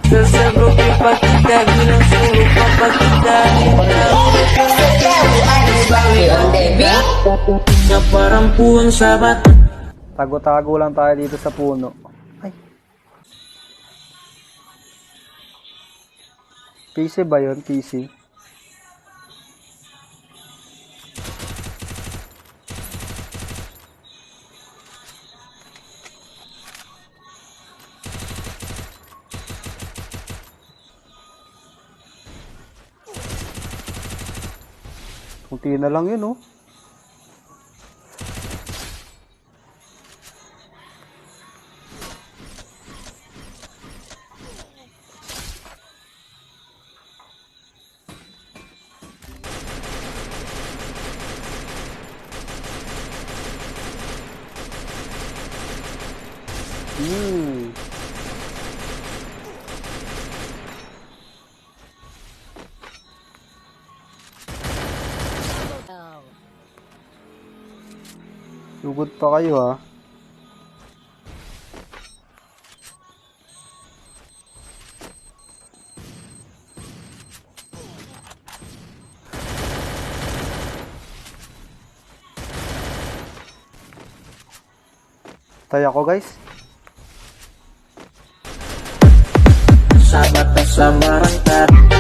Sasabog ipakita, bilang sulo papakita. Na parang puwang sabat. Tago-tago lang tayo dito sa puno. Ay. PC ba yun? PC? Kunti na lang yun, oh. Sugod pa kayo, ha. Tay ako, guys. Sabat sa barangkat.